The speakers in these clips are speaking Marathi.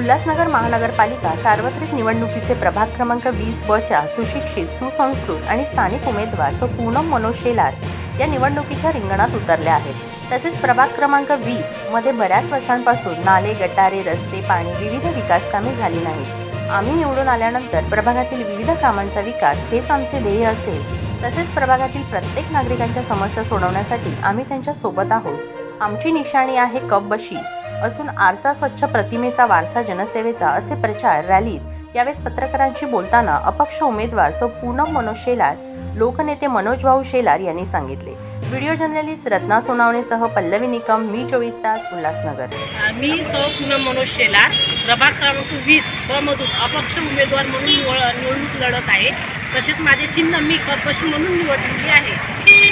उल्हासनगर महानगरपालिका सार्वत्रिक निवडणुकीचे प्रभाग क्रमांक 20 च्या सुशिक्षित, सुसंस्कृत आणि स्थानिक उमेदवार सो पूनम मनोज शेलार या निवडणुकीच्या रिंगणात उतरल्या आहेत। तसेच प्रभाग क्रमांक 20 मध्ये बऱ्याच वर्षांपासून नाले, गटारे, रस्ते, पाणी, विविध विकास कामे झाली नाहीत। आम्ही निवडून आल्यानंतर प्रभागातील विविध कामांचा विकास हेच आमचे ध्येय असेल। तसेच प्रभागातील प्रत्येक नागरिकांच्या समस्या सोडवण्यासाठी आम्ही त्यांच्या सोबत आहोत। आमची निशाणी आहे कप बशी असून आरसा स्वच्छ प्रतिमेचा वारसा जनसेवेचा असे प्रचार रॅलीत यावेळेस पत्रकारांशी बोलताना अपक्ष उमेदवार सो पूनम मनोज शेलार, लोकनेते मनोज भाऊ शेलार यांनी सांगितले। व्हिडिओ जर्नलिस्ट रत्ना सोनावणेसह पल्लवी निकम, मी 24 तास, उल्हासनगर। मी सौ पूनम मनोज शेलार प्रभाग क्रमांक 20 ब मधून अपक्ष उमेदवार म्हणून निवडणूक लढत आहे। तसेच माझे चिन्ह मी कपबशी म्हणून निवडलेली आहे।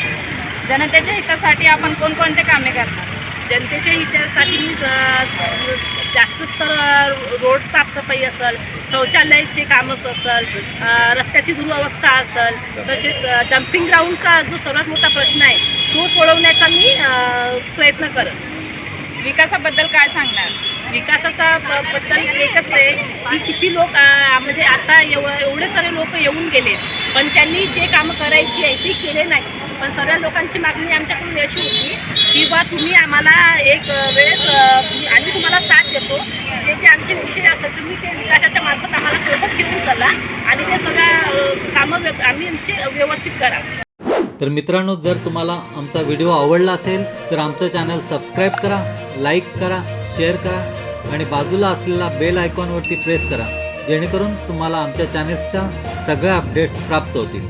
जनतेच्या हितासाठी आपण कोणकोणते कामे करणार? जनतेच्या हितासाठी मी जास्त तर रोड साफसफाई असेल, शौचालयाचे कामच असेल, रस्त्याची दुरवस्था असेल, तसेच डम्पिंग ग्राउंडचा जो सर्वात मोठा प्रश्न आहे तो सोडवण्याचा मी प्रयत्न करेन। विकासाबद्दल काय सांगणार? विकासाचा बद्दल एकच आहे की किती लोक म्हणजे आता एवढे सारे लोक येऊन गेले, पण त्यांनी जे कामं करायची आहे ती केले नाही। पण सर्व लोकांची मागणी आमच्याकडून अशी होती की बा तुम्ही आम्हाला एक वेळेस आम्ही तुम्हाला साथ देतो, जे जे आमचे विषय असेल तुम्ही ते विकासाच्या मार्फत आम्हाला सोबत घेऊन चला आणि ते सगळ्या कामं आम्ही आमचे व्यवस्थित करा। तर मित्रांनो, जर तुम्हाला आमचा व्हिडिओ आवडला असेल तर आमचं चॅनल सबस्क्राईब करा, लाईक करा, शेअर करा आणि बाजूला असलेला बेल आयकॉनवरती प्रेस करा, जेणेकरून तुम्हाला आमच्या चॅनल्सच्या सगळ्या अपडेट्स प्राप्त होतील।